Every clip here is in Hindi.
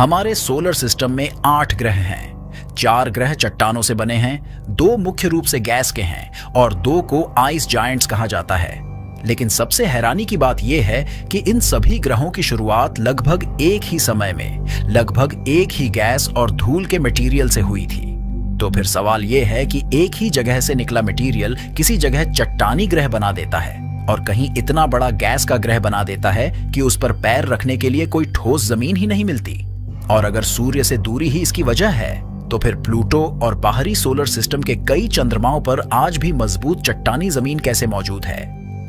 हमारे सोलर सिस्टम में 8 ग्रह हैं। 4 ग्रह चट्टानों से बने हैं, 2 मुख्य रूप से गैस के हैं और 2 को आइस जायंट्स कहा जाता है। लेकिन सबसे हैरानी की बात यह है कि इन सभी ग्रहों की शुरुआत लगभग एक ही समय में, लगभग एक ही गैस और धूल के मटेरियल से हुई थी। तो फिर सवाल यह है कि एक ही जगह से निकला मटेरियल किसी जगह चट्टानी ग्रह बना देता है और कहीं इतना बड़ा गैस का ग्रह बना देता है कि उस पर पैर रखने के लिए कोई ठोस जमीन ही नहीं मिलती। और अगर सूर्य से दूरी ही इसकी वजह है, तो फिर प्लूटो और बाहरी सोलर सिस्टम के कई चंद्रमाओं पर आज भी मजबूत चट्टानी जमीन कैसे मौजूद है?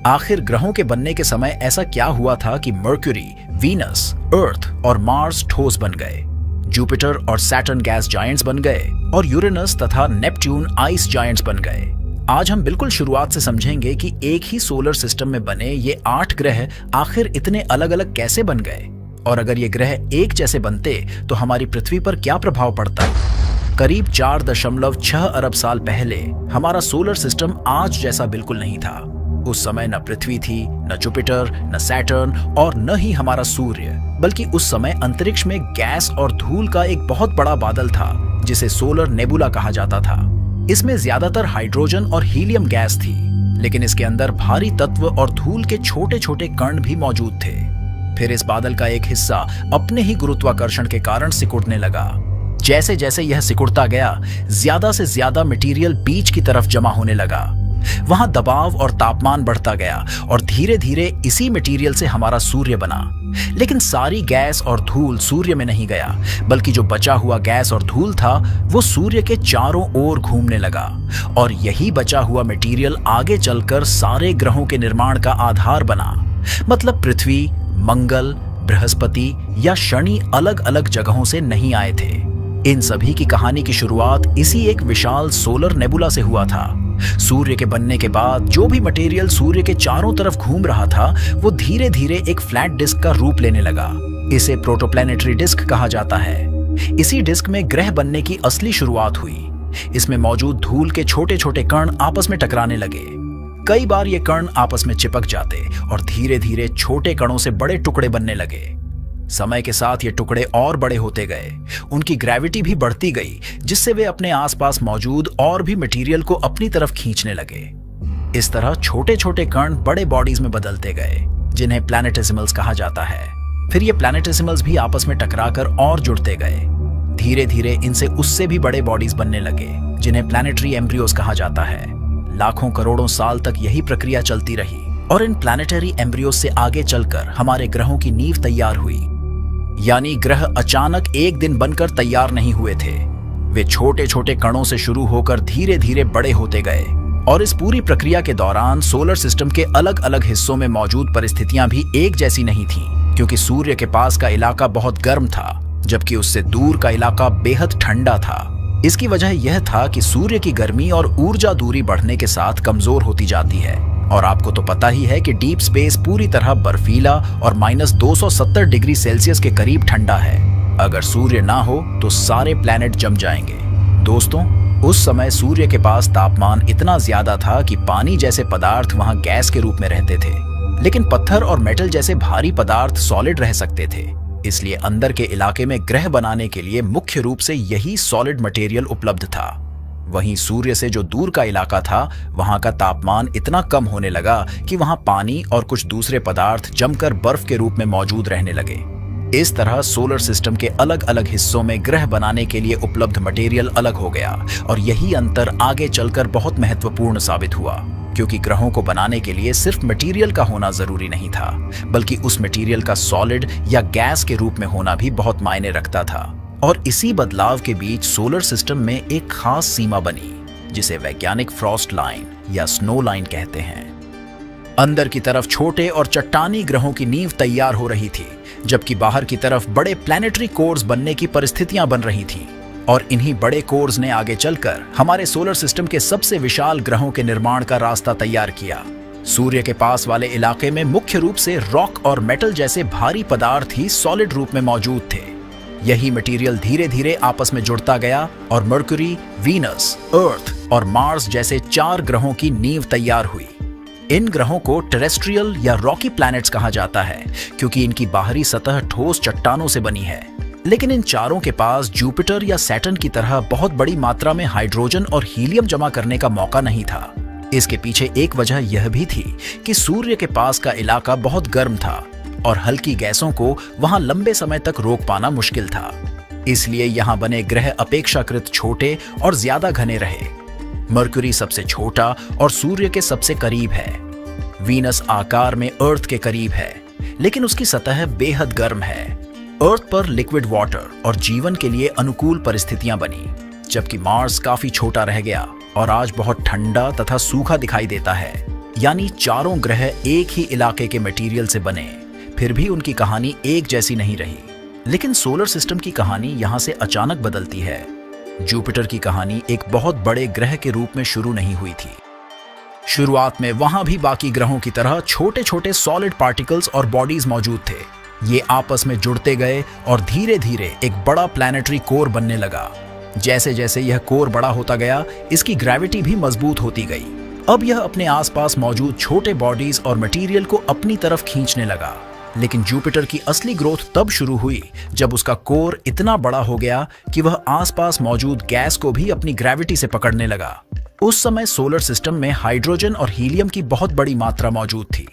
आखिर ग्रहों के बनने के समय ऐसा क्या हुआ था कि मर्क्यूरी, वीनस, अर्थ और मार्स ठोस बन गए, जुपिटर और सैटर्न गैस जायंट्स बन गए और यूरेनस तथा नेपट्यून आइस जायंट्स बन गए? आज हम बिल्कुल शुरुआत से समझेंगे कि एक ही सोलर सिस्टम में बने ये 8 ग्रह आखिर इतने अलग अलग कैसे बन गए, और अगर ये ग्रह एक जैसे बनते तो हमारी पृथ्वी पर क्या प्रभाव पड़ता। करीब 4.6 अरब साल पहले हमारा सोलर सिस्टम आज जैसा बिल्कुल नहीं था। उस समय न पृथ्वी थी, न जुपिटर, न सैटर्न और न ही हमारा सूर्य, बल्कि उस समय अंतरिक्ष में गैस और धूल का एक बहुत बड़ा बादल था जिसे सोलर नेबुला कहा जाता था। इसमें ज्यादातर हाइड्रोजन और हीलियम गैस थी, लेकिन इसके अंदर भारी तत्व और धूल के छोटे छोटे कण भी मौजूद थे। फिर इस बादल का एक हिस्सा अपने ही गुरुत्वाकर्षण के कारण सिकुड़ने लगा। जैसे जैसे यह सिकुड़ता गया, ज्यादा से ज्यादा मटेरियल बीच की तरफ जमा होने लगा। वहां दबाव और तापमान बढ़ता गया और धीरे धीरे इसी मटेरियल से हमारा सूर्य बना। लेकिन सारी गैस और धूल सूर्य में नहीं गया, बल्कि जो बचा हुआ गैस और धूल था वो सूर्य के चारों ओर घूमने लगा और यही बचा हुआ मटेरियल आगे चलकर सारे ग्रहों के निर्माण का आधार बना। मतलब पृथ्वी, मंगल, बृहस्पति या शनि अलग अलग जगहों से नहीं आए थे। इन सभी की कहानी की शुरुआत इसी एक विशाल सोलर नेबुला से हुआ था। सूर्य के बनने के बाद जो भी मटेरियल सूर्य के चारों तरफ घूम रहा था वो धीरे धीरे एक फ्लैट डिस्क का रूप लेने लगा। इसे प्रोटोप्लैनेटरी डिस्क कहा जाता है। इसी डिस्क में ग्रह बनने की असली शुरुआत हुई। इसमें मौजूद धूल के छोटे छोटे कण आपस में टकराने लगे। कई बार ये कण आपस में चिपक जाते और धीरे धीरे छोटे कणों से बड़े टुकड़े बनने लगे। समय के साथ ये टुकड़े और बड़े होते गए, उनकी ग्रेविटी भी बढ़ती गई, जिससे वे अपने आसपास मौजूद और भी मटेरियल को अपनी तरफ खींचने लगे। इस तरह छोटे छोटे कण बड़े बॉडीज में बदलते गए, जिन्हें प्लैनेटेसिमल्स कहा जाता है। फिर ये प्लैनेटेसिमल्स भी आपस में टकराकर और जुड़ते गए। धीरे धीरे इनसे उससे भी बड़े बॉडीज बनने लगे, जिन्हें प्लैनेटरी एम्ब्रियोज कहा जाता है। लाखों करोड़ों साल तक यही प्रक्रिया चलती रही और इन प्लैनेटरी एम्ब्रियोज से आगे चलकर हमारे ग्रहों की नींव तैयार हुई। यानी ग्रह अचानक एक दिन बनकर तैयार नहीं हुए थे। वे छोटे छोटे कणों से शुरू होकर धीरे धीरे बड़े होते गए और इस पूरी प्रक्रिया के दौरान सोलर सिस्टम के अलग अलग हिस्सों में मौजूद परिस्थितियां भी एक जैसी नहीं थीं, क्योंकि सूर्य के पास का इलाका बहुत गर्म था, जबकि उससे दूर का इलाका बेहद ठंडा था। इसकी वजह यह था कि सूर्य की गर्मी और ऊर्जा दूरी बढ़ने के साथ कमजोर होती जाती है। और आपको तो पता ही है कि डीप स्पेस पूरी तरह बर्फीला और -270 डिग्री सेल्सियस के करीब ठंडा है। अगर सूर्य ना हो तो सारे प्लैनेट जम जाएंगे। दोस्तों, उस समय सूर्य के पास तापमान इतना ज्यादा था कि पानी जैसे पदार्थ वहां गैस के रूप में रहते थे, लेकिन पत्थर और मेटल जैसे भारी पदार्थ सॉलिड रह सकते थे। इसलिए अंदर के इलाके में ग्रह बनाने के लिए मुख्य रूप से यही सॉलिड मटेरियल उपलब्ध था। वहीं सूर्य से जो दूर का इलाका था, वहां का तापमान इतना कम होने लगा कि वहां पानी और कुछ दूसरे पदार्थ जमकर बर्फ के रूप में मौजूद रहने लगे। इस तरह सोलर सिस्टम के अलग अलग हिस्सों में ग्रह बनाने के लिए उपलब्ध मटेरियल अलग हो गया और यही अंतर आगे चलकर बहुत महत्वपूर्ण साबित हुआ, क्योंकि ग्रहों को बनाने के लिए सिर्फ मटेरियल का होना जरूरी नहीं था, बल्कि उस मटेरियल का सॉलिड या गैस के रूप में होना भी बहुत मायने रखता था। और इसी बदलाव के बीच सोलर सिस्टम में एक खास सीमा बनी, जिसे वैज्ञानिक फ्रॉस्ट लाइन या स्नो लाइन कहते हैं। अंदर की तरफ छोटे और चट्टानी ग्रहों की नींव तैयार हो रही थी, जबकि बाहर की तरफ बड़े प्लैनेटरी कोर्स बनने की परिस्थितियां बन रही थीं। और इन्हीं बड़े कोर्स ने आगे चलकर हमारे सोलर सिस्टम के सबसे विशाल ग्रहों के निर्माण का रास्ता तैयार किया। सूर्य के पास वाले इलाके में मुख्य रूप से रॉक और मेटल जैसे भारी पदार्थ ही सॉलिड रूप में मौजूद थे। यही मटेरियल धीरे धीरे आपस में जुड़ता गया और मर्क्यूरी, वीनस, अर्थ और मार्स जैसे 4 ग्रहों की नींव तैयार हुई। इन ग्रहों को टेरेस्ट्रियल या रॉकी प्लैनेट्स कहा जाता है, क्योंकि इनकी बाहरी सतह ठोस चट्टानों से बनी है। लेकिन इन चारों के पास जुपिटर या सैटर्न की तरह बहुत बड़ी मात्रा में हाइड्रोजन और हीलियम जमा करने का मौका नहीं था। इसके पीछे एक वजह यह भी थी कि सूर्य के पास का इलाका बहुत गर्म था और हल्की गैसों को वहां लंबे समय तक रोक पाना मुश्किल था। इसलिए यहां बने ग्रह अपेक्षाकृत छोटे और ज्यादा घने रहे। मरकरी सबसे छोटा और सूर्य के सबसे करीब है। वीनस आकार में अर्थ के करीब है, लेकिन उसकी सतह बेहद गर्म है। अर्थ पर लिक्विड वाटर और जीवन के लिए अनुकूल परिस्थितियां बनी, जबकि मार्स काफी छोटा रह गया और आज बहुत ठंडा तथा सूखा दिखाई देता है। यानी चारों ग्रह एक ही इलाके के मटेरियल से बने, फिर भी उनकी कहानी एक जैसी नहीं रही। लेकिन सोलर सिस्टम की कहानी यहां से अचानक बदलती है। जुपिटर की कहानी एक बहुत बड़े ग्रह के रूप में शुरू नहीं हुई थी। शुरुआत में वहां भी बाकी ग्रहों की तरह छोटे छोटे सॉलिड पार्टिकल्स और बॉडीज मौजूद थे। ये आपस में जुड़ते गए और धीरे धीरे एक बड़ा प्लैनेटरी कोर बनने लगा। जैसे जैसे यह कोर बड़ा होता गया, इसकी ग्रेविटी भी मजबूत होती गई। अब यह अपने आसपास मौजूद छोटे बॉडीज और मटेरियल को अपनी तरफ खींचने लगा। लेकिन जुपिटर की असली ग्रोथ तब शुरू हुई जब उसका कोर इतना बड़ा हो गया कि वह आसपास मौजूद गैस को भी अपनी ग्रेविटी से पकड़ने लगा। उस समय सोलर सिस्टम में हाइड्रोजन और हीलियम की बहुत बड़ी मात्रा मौजूद थी।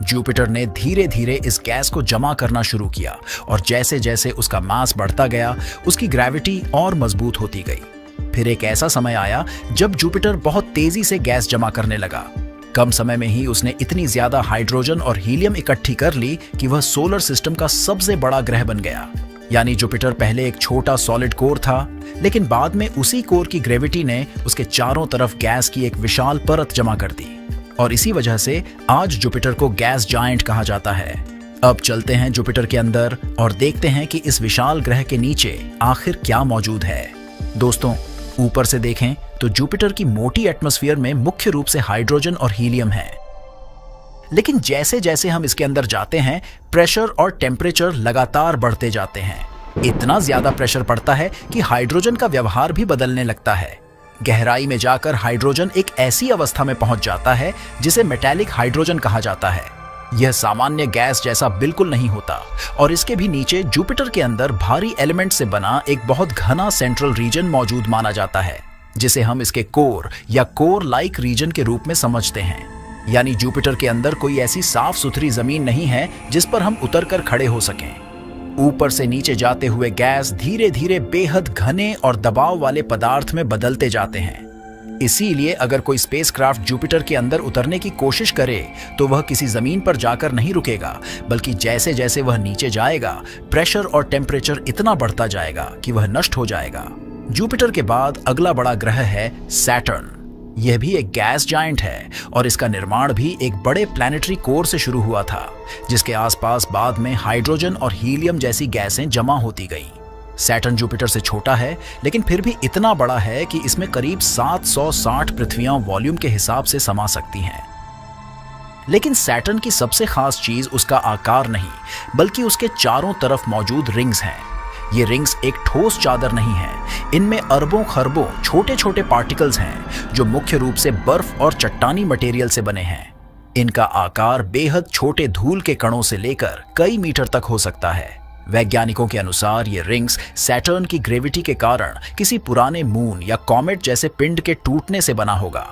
जुपिटर ने धीरे धीरे इस गैस को जमा करना शुरू किया और जैसे जैसे उसका मास बढ़ता गया, उसकी ग्रेविटी और मजबूत होती गई। फिर एक ऐसा समय आया जब जुपिटर बहुत तेजी से गैस जमा करने लगा। कम समय में ही उसने इतनी ज्यादा हाइड्रोजन और हीलियम इकट्ठी कर ली कि वह सोलर सिस्टम का सबसे बड़ा ग्रह बन गया। यानी जुपिटर पहले एक छोटा सॉलिड कोर था, लेकिन बाद में उसी कोर की ग्रेविटी ने उसके चारों तरफ गैस की एक विशाल परत जमा कर दी और इसी वजह से आज जुपिटर को गैस जायंट कहा जाता है। अब चलते हैं जुपिटर के अंदर और देखते हैं कि इस विशाल ग्रह के नीचे आखिर क्या मौजूद है। दोस्तों, ऊपर से देखें तो जुपिटर की मोटी एटमॉस्फेयर में मुख्य रूप से हाइड्रोजन और हीलियम है। लेकिन जैसे जैसे हम इसके अंदर जाते हैं, प्रेशर और टेम्परेचर लगातार बढ़ते जाते हैं। इतना ज्यादा प्रेशर पड़ता है कि हाइड्रोजन का व्यवहार भी बदलने लगता है। गहराई में जाकर हाइड्रोजन एक ऐसी अवस्था में पहुंच जाता है जिसे मेटालिक हाइड्रोजन कहा जाता है। यह सामान्य गैस जैसा बिल्कुल नहीं होता और इसके भी नीचे जुपिटर के अंदर भारी एलिमेंट से बना एक बहुत घना सेंट्रल रीजन मौजूद माना जाता है, जिसे हम इसके कोर या कोर लाइक रीजन के रूप में समझते हैं। यानी जुपिटर के अंदर कोई ऐसी साफ सुथरी जमीन नहीं है जिस पर हम उतरकर खड़े हो सकें। ऊपर से नीचे जाते हुए गैस धीरे धीरे बेहद घने और दबाव वाले पदार्थ में बदलते जाते हैं। इसीलिए अगर कोई स्पेसक्राफ्ट जुपिटर के अंदर उतरने की कोशिश करे तो वह किसी जमीन पर जाकर नहीं रुकेगा, बल्कि जैसे जैसे वह नीचे जाएगा, प्रेशर और टेम्परेचर इतना बढ़ता जाएगा कि वह नष्ट हो जाएगा। जुपिटर के बाद अगला बड़ा ग्रह है सैटर्न। यह भी एक गैस जायंट है और इसका निर्माण भी एक बड़े प्लैनेटरी कोर से शुरू हुआ था, जिसके आसपास बाद में हाइड्रोजन और हीलियम जैसी गैसें जमा होती गईं। सैटर्न जुपिटर से छोटा है, लेकिन फिर भी इतना बड़ा है कि इसमें करीब 760 पृथ्वियां वॉल्यूम के हिसाब से समा सकती हैं। लेकिन सैटर्न की सबसे खास चीज उसका आकार नहीं, बल्कि उसके चारों तरफ मौजूद रिंग्स हैं। ये रिंग्स एक ठोस चादर नहीं है, इनमें अरबों खरबों छोटे छोटे पार्टिकल्स हैं जो मुख्य रूप से बर्फ और चट्टानी मटेरियल से बने हैं। इनका आकार बेहद छोटे धूल के कणों से लेकर कई मीटर तक हो सकता है। वैज्ञानिकों के अनुसार ये रिंग्स सैटर्न की ग्रेविटी के कारण किसी पुराने मून या कॉमेट जैसे पिंड के टूटने से बना होगा।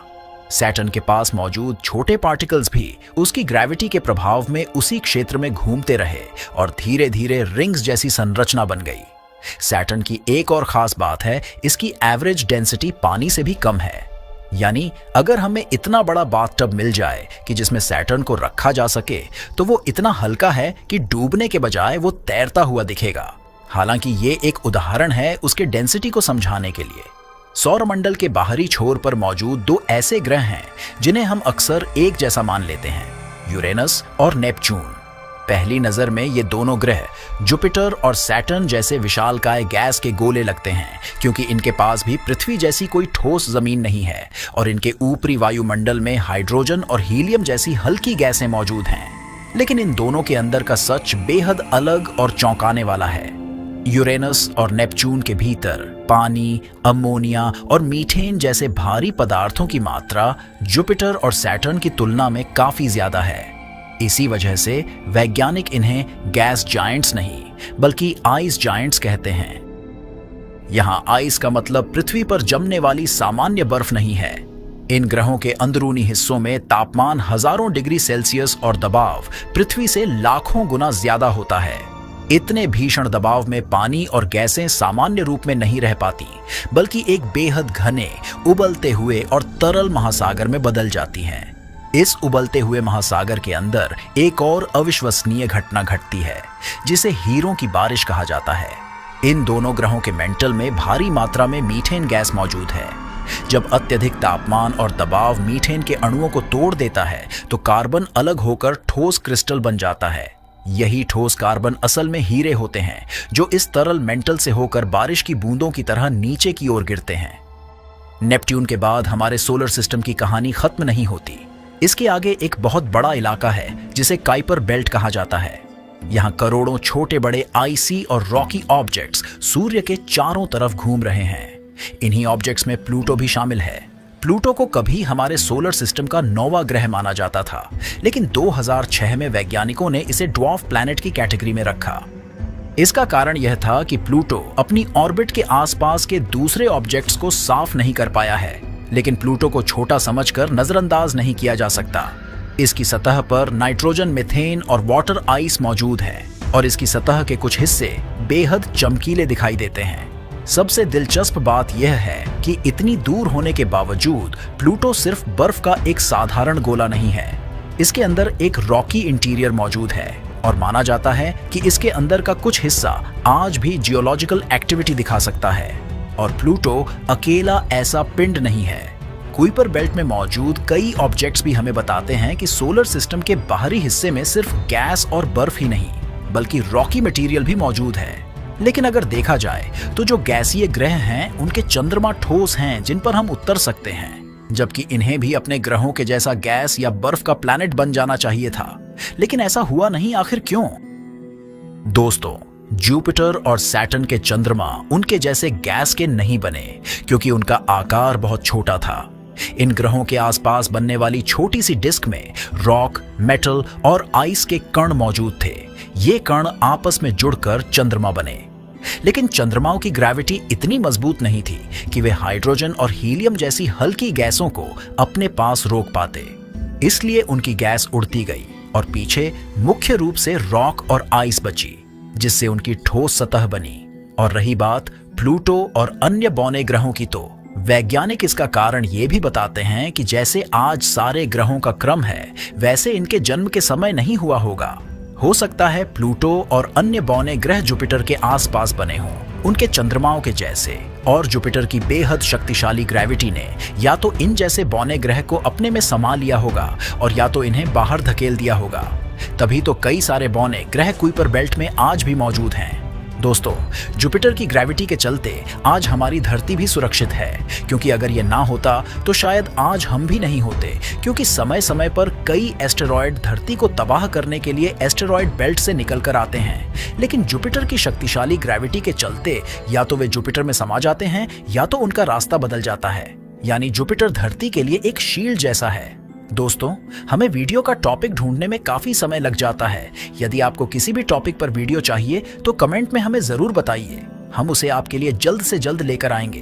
सैटर्न के पास मौजूद छोटे पार्टिकल्स भी उसकी ग्रेविटी के प्रभाव में उसी क्षेत्र में घूमते रहे और धीरे धीरे रिंग्स जैसी संरचना बन गई। सैटर्न की एक और खास बात है, इसकी एवरेज डेंसिटी पानी से भी कम है। यानी अगर हमें इतना बड़ा बाथटब मिल जाए कि जिसमें सैटर्न को रखा जा सके, तो वो इतना हल्का है कि डूबने के बजाय वो तैरता हुआ दिखेगा। हालांकि ये एक उदाहरण है उसके डेंसिटी को समझाने के लिए। सौरमंडल के बाहरी छोर पर मौजूद दो ऐसे ग्रह हैं जिन्हें हम अक्सर एक जैसा मान लेते हैं, यूरेनस और नेपच्यून। पहली नजर में ये दोनों ग्रह जुपिटर और सैटर्न जैसे विशालकाय गैस के गोले लगते हैं, क्योंकि इनके पास भी पृथ्वी जैसी कोई ठोस जमीन नहीं है और इनके ऊपरी वायुमंडल में हाइड्रोजन और हीलियम जैसी हल्की गैसें मौजूद हैं। लेकिन इन दोनों के अंदर का सच बेहद अलग और चौंकाने वाला है। यूरेनस और नेपच्यून के भीतर पानी, अमोनिया और मीथेन जैसे भारी पदार्थों की मात्रा जुपिटर और सैटर्न की तुलना में काफी ज्यादा है। इसी वजह से वैज्ञानिक इन्हें गैस जायंट्स नहीं बल्कि आइस जायंट्स कहते हैं। यहाँ आइस का मतलब पृथ्वी पर जमने वाली सामान्य बर्फ नहीं है। इन ग्रहों के अंदरूनी हिस्सों में तापमान हजारों डिग्री सेल्सियस और दबाव पृथ्वी से लाखों गुना ज्यादा होता है। इतने भीषण दबाव में पानी और गैसें सामान्य रूप में नहीं रह पाती, बल्कि एक बेहद घने, उबलते हुए और तरल महासागर में बदल जाती हैं। इस उबलते हुए महासागर के अंदर एक और अविश्वसनीय घटना घटती है, जिसे हीरों की बारिश कहा जाता है। इन दोनों ग्रहों के मेंटल में भारी मात्रा में मीथेन गैस मौजूद है। जब अत्यधिक तापमान और दबाव मीथेन के अणुओं को तोड़ देता है, तो कार्बन अलग होकर ठोस क्रिस्टल बन जाता है। यही ठोस कार्बन असल में हीरे होते हैं, जो इस तरल मेंटल से होकर बारिश की बूंदों की तरह नीचे की ओर गिरते हैं। नेपट्यून के बाद हमारे सोलर सिस्टम की कहानी खत्म नहीं होती। इसके आगे एक बहुत बड़ा इलाका है, जिसे काइपर बेल्ट कहा जाता है। यहाँ करोड़ों छोटे बड़े आइसी और रॉकी ऑब्जेक्ट्स सूर्य के चारों तरफ घूम रहे हैं। इन्हीं ऑब्जेक्ट्स में प्लूटो भी शामिल है। प्लूटो को कभी हमारे सोलर सिस्टम का 9वां ग्रह माना जाता था, लेकिन 2006 में वैज्ञानिकों ने इसे ड्वार्फ प्लैनेट की कैटेगरी में रखा। इसका कारण यह था कि प्लूटो अपनी ऑर्बिट के आसपास के दूसरे ऑब्जेक्ट्स को साफ नहीं कर पाया है, लेकिन प्लूटो को छोटा समझकर नजरअंदाज नहीं किया जा सकता। इसकी सतह पर नाइट्रोजन, मीथेन और वाटर आइस मौजूद है, और इसकी सतह के कुछ हिस्से बेहद चमकीले दिखाई देते हैं। सबसे दिलचस्प बात यह है कि इतनी दूर होने के बावजूद प्लूटो सिर्फ बर्फ का एक साधारण गोला नहीं है। इसके अंदर एक रॉकी इंटीरियर मौजूद है, और माना जाता है कि इसके अंदर का कुछ हिस्सा आज भी जियोलॉजिकल एक्टिविटी दिखा सकता है। और प्लूटो अकेला ऐसा पिंड नहीं है। कुइपर बेल्ट में मौजूद कई ऑब्जेक्ट्स भी हमें बताते हैं कि सोलर सिस्टम के बाहरी हिस्से में सिर्फ गैस और बर्फ ही नहीं, बल्कि रॉकी मटेरियल भी मौजूद है। लेकिन अगर देखा जाए तो जो गैसीय ग्रह हैं, उनके चंद्रमा ठोस हैं जिन पर हम उतर सकते हैं, जबकि इन्हें भी अपने ग्रहों के जैसा गैस या बर्फ का प्लैनेट बन जाना चाहिए था। लेकिन ऐसा हुआ नहीं, आखिर क्यों? दोस्तों, जुपिटर और सैटर्न के चंद्रमा उनके जैसे गैस के नहीं बने, क्योंकि उनका आकार बहुत छोटा था। इन ग्रहों के आसपास बनने वाली छोटी सी डिस्क में रॉक, मेटल और आइस के कण मौजूद थे। ये कण आपस में जुड़कर चंद्रमा बने। लेकिन चंद्रमाओं की ग्रेविटी इतनी मजबूत नहीं थी कि वे हाइड्रोजन और हीलियम जैसी हल्की गैसों को अपने पास रोक पाते। इसलिए उनकी गैस उड़ती गई और पीछे मुख्य रूप से रॉक और आइस बची, जिससे उनकी ठोस सतह बनी। और रही बात प्लूटो और अन्य बौने ग्रहों की, तो वैज्ञानिक इसका कारण ये भी बताते हैं कि जैसे आज सारे ग्रहों का क्रम है, वैसे इनके जन्म के समय नहीं हुआ होगा। हो सकता है प्लूटो और अन्य बौने ग्रह जुपिटर के आसपास बने हों, उनके चंद्रमाओं के जैसे, और जुपिटर की बेहद शक्तिशाली ग्रेविटी ने या तो इन जैसे बौने ग्रह को अपने में समा लिया होगा, और या तो इन्हें बाहर धकेल दिया होगा। तभी तो कई सारे बौने ग्रह कुइपर बेल्ट में आज भी मौजूद हैं। दोस्तों, जुपिटर की ग्रेविटी के चलते आज हमारी धरती भी सुरक्षित है, क्योंकि अगर ये ना होता तो शायद आज हम भी नहीं होते, क्योंकि समय समय पर कई एस्टेरॉयड धरती को तबाह करने के लिए एस्टेरॉयड बेल्ट से निकल कर आते हैं। लेकिन जुपिटर की शक्तिशाली ग्रेविटी के चलते या तो वे जुपिटर में समा जाते हैं, या तो उनका रास्ता बदल जाता है। यानी जुपिटर धरती के लिए एक शील्ड जैसा है। दोस्तों, हमें वीडियो का टॉपिक ढूंढने में काफी समय लग जाता है। यदि आपको किसी भी टॉपिक पर वीडियो चाहिए तो कमेंट में हमें जरूर बताइए, हम उसे आपके लिए जल्द से जल्द लेकर आएंगे।